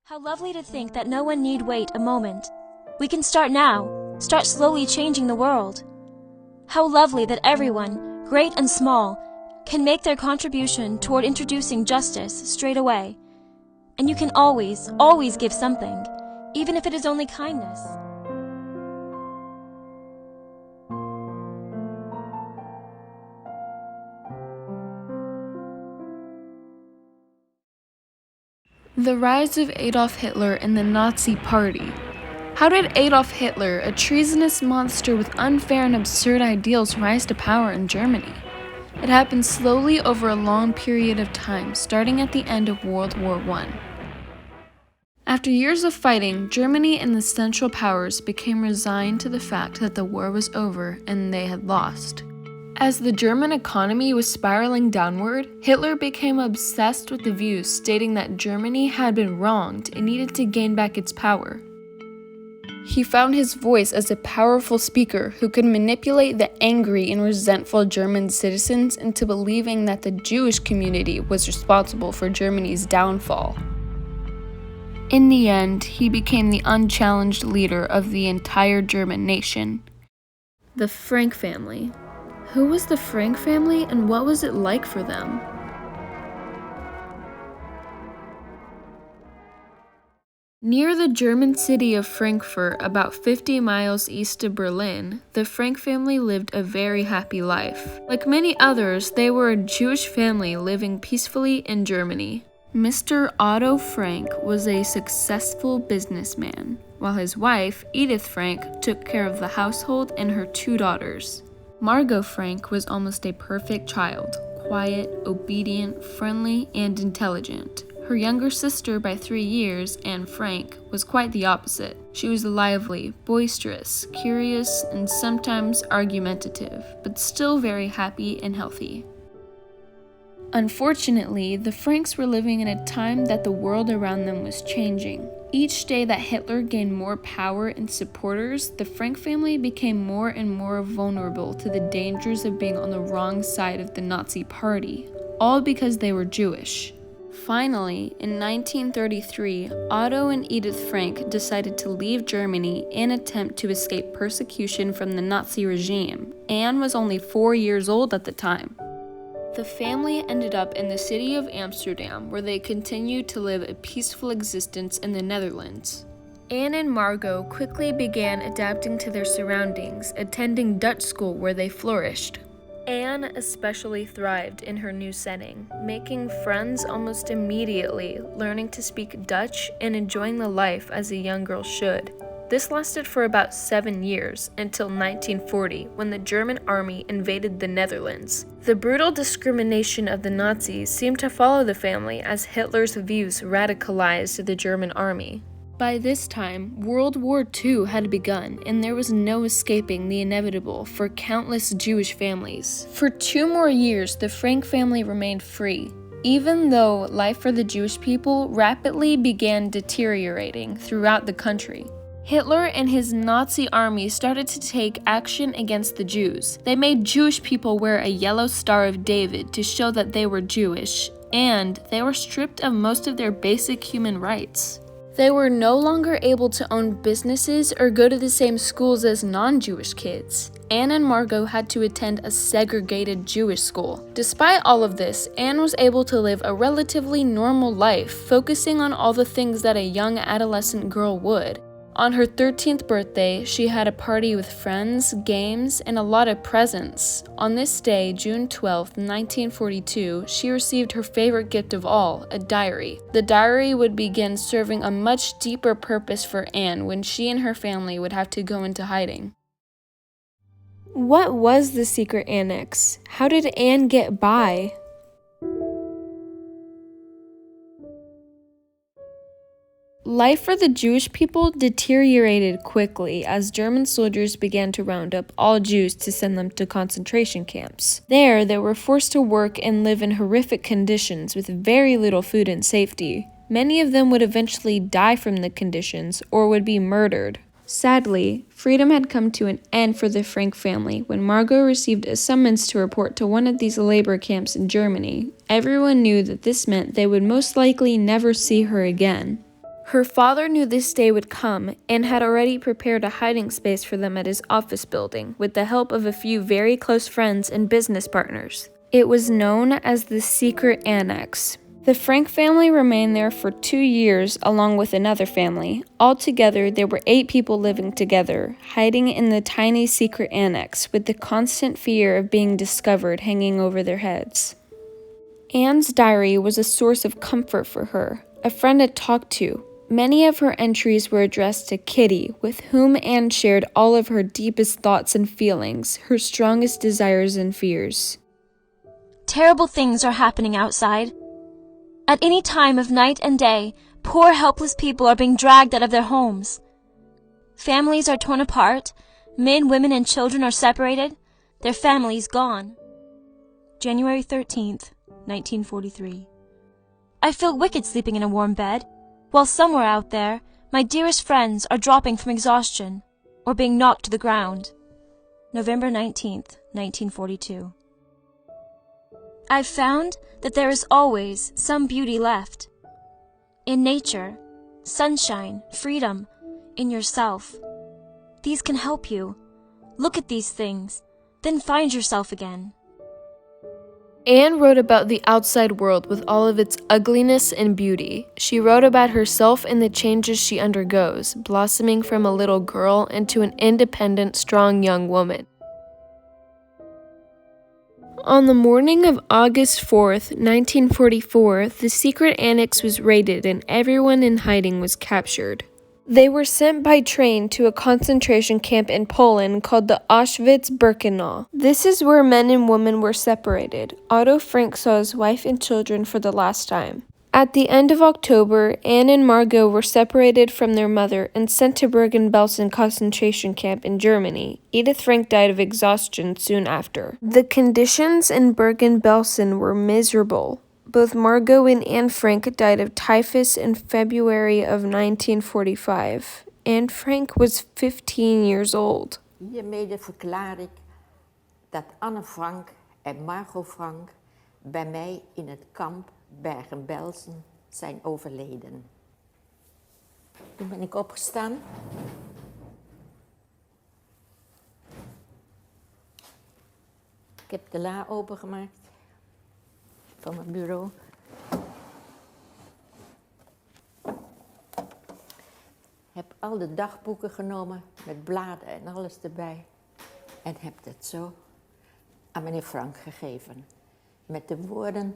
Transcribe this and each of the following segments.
How lovely to think that no one need wait a moment. We can start now, start slowly changing the world. How lovely that everyone, great and small, can make their contribution toward introducing justice straight away. And you can always, always give something, even if it is only kindness. The rise of Adolf Hitler and the Nazi Party. How did Adolf Hitler, a treasonous monster with unfair and absurd ideals, rise to power in Germany? It happened slowly over a long period of time, starting at the end of World War I. After years of fighting, Germany and the Central Powers became resigned to the fact that the war was over and they had lost. As the German economy was spiraling downward, Hitler became obsessed with the views stating that Germany had been wronged and needed to gain back its power. He found his voice as a powerful speaker who could manipulate the angry and resentful German citizens into believing that the Jewish community was responsible for Germany's downfall. In the end, he became the unchallenged leader of the entire German nation. The Frank family. Who was the Frank family and what was it like for them? Near the German city of Frankfurt, about 50 miles east of Berlin, the Frank family lived a very happy life. Like many others, they were a Jewish family living peacefully in Germany. Mr. Otto Frank was a successful businessman, while his wife, Edith Frank, took care of the household and her 2 daughters. Margot Frank was almost a perfect child, quiet, obedient, friendly, and intelligent. Her younger sister by 3 years, Anne Frank, was quite the opposite. She was lively, boisterous, curious, and sometimes argumentative, but still very happy and healthy. Unfortunately, the Franks were living in a time that the world around them was changing. Each day that Hitler gained more power and supporters, the Frank family became more and more vulnerable to the dangers of being on the wrong side of the Nazi Party, all because they were Jewish. Finally, in 1933, Otto and Edith Frank decided to leave Germany in an attempt to escape persecution from the Nazi regime. Anne was only 4 years old at the time. The family ended up in the city of Amsterdam, where they continued to live a peaceful existence in the Netherlands. Anne and Margot quickly began adapting to their surroundings, attending Dutch school where they flourished. Anne especially thrived in her new setting, making friends almost immediately, learning to speak Dutch and enjoying the life as a young girl should. This lasted for about 7 years, until 1940, when the German army invaded the Netherlands. The brutal discrimination of the Nazis seemed to follow the family as Hitler's views radicalized the German army. By this time, World War II had begun, and there was no escaping the inevitable for countless Jewish families. For 2 more years, the Frank family remained free, even though life for the Jewish people rapidly began deteriorating throughout the country. Hitler and his Nazi army started to take action against the Jews. They made Jewish people wear a yellow Star of David to show that they were Jewish, and they were stripped of most of their basic human rights. They were no longer able to own businesses or go to the same schools as non-Jewish kids. Anne and Margot had to attend a segregated Jewish school. Despite all of this, Anne was able to live a relatively normal life, focusing on all the things that a young adolescent girl would. On her 13th birthday, she had a party with friends, games, and a lot of presents. On this day, June 12, 1942, she received her favorite gift of all, a diary. The diary would begin serving a much deeper purpose for Anne when she and her family would have to go into hiding. What was the Secret Annex? How did Anne get by? Life for the Jewish people deteriorated quickly as German soldiers began to round up all Jews to send them to concentration camps. There, they were forced to work and live in horrific conditions with very little food and safety. Many of them would eventually die from the conditions or would be murdered. Sadly, freedom had come to an end for the Frank family when Margot received a summons to report to one of these labor camps in Germany. Everyone knew that this meant they would most likely never see her again. Her father knew this day would come and had already prepared a hiding space for them at his office building with the help of a few very close friends and business partners. It was known as the Secret Annex. The Frank family remained there for 2 years along with another family. Altogether, there were 8 people living together, hiding in the tiny secret annex with the constant fear of being discovered hanging over their heads. Anne's diary was a source of comfort for her, a friend to talk to. Many of her entries were addressed to Kitty, with whom Anne shared all of her deepest thoughts and feelings, her strongest desires and fears. Terrible things are happening outside. At any time of night and day, poor helpless people are being dragged out of their homes. Families are torn apart, men, women, and children are separated, their families gone. January 13th, 1943. I feel wicked sleeping in a warm bed, while somewhere out there, my dearest friends are dropping from exhaustion or being knocked to the ground. November 19th, 1942. I've found that there is always some beauty left. In nature, sunshine, freedom, in yourself. These can help you. Look at these things, then find yourself again. Anne wrote about the outside world with all of its ugliness and beauty. She wrote about herself and the changes she undergoes, blossoming from a little girl into an independent, strong young woman. On the morning of August 4th, 1944, the secret annex was raided and everyone in hiding was captured. They were sent by train to a concentration camp in Poland called the Auschwitz-Birkenau. This is where men and women were separated. Otto Frank saw his wife and children for the last time. At the end of October, Anne and Margot were separated from their mother and sent to Bergen-Belsen concentration camp in Germany. Edith Frank died of exhaustion soon after. The conditions in Bergen-Belsen were miserable. Both Margot and Anne Frank died of typhus in February of 1945. Anne Frank was 15 years old. Hiermee verklaar ik dat Anne Frank en Margot Frank bij mij in het kamp Bergen-Belsen zijn overleden. Toen ben ik opgestaan. Ik heb de la opengemaakt van mijn bureau. Heb al de dagboeken genomen met bladen en alles erbij. En heb het zo aan meneer Frank gegeven. Met de woorden,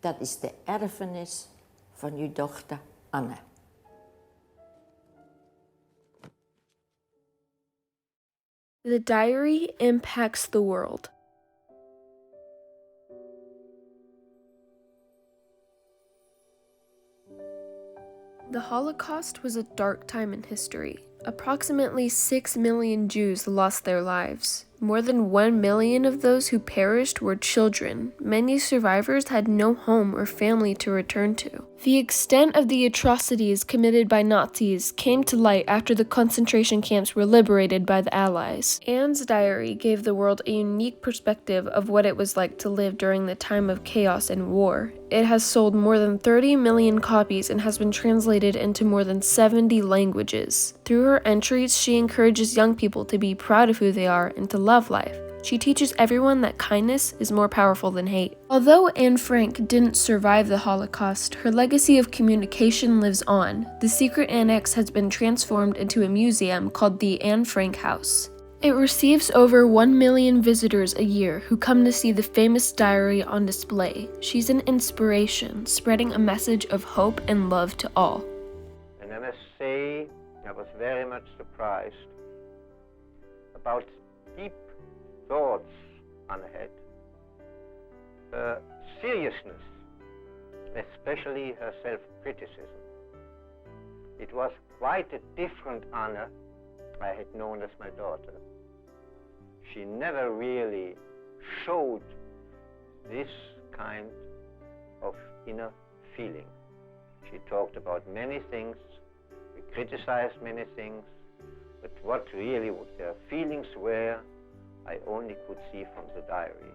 dat is de erfenis van uw dochter Anne. The diary impacts the world. The Holocaust was a dark time in history. Approximately 6 million Jews lost their lives. More than 1 million of those who perished were children. Many survivors had no home or family to return to. The extent of the atrocities committed by Nazis came to light after the concentration camps were liberated by the Allies. Anne's diary gave the world a unique perspective of what it was like to live during the time of chaos and war. It has sold more than 30 million copies and has been translated into more than 70 languages. Through her entries, she encourages young people to be proud of who they are and to love life. She teaches everyone that kindness is more powerful than hate. Although Anne Frank didn't survive the Holocaust, her legacy of communication lives on. The Secret Annex has been transformed into a museum called the Anne Frank House. It receives over 1 million visitors a year who come to see the famous diary on display. She's an inspiration, spreading a message of hope and love to all. And I must say, I was very much surprised about deep thoughts Anne had, her seriousness, especially her self-criticism. It was quite a different Anne I had known as my daughter. She never really showed this kind of inner feeling. She talked about many things, we criticized many things, but what really their feelings were, I only could see from the diary.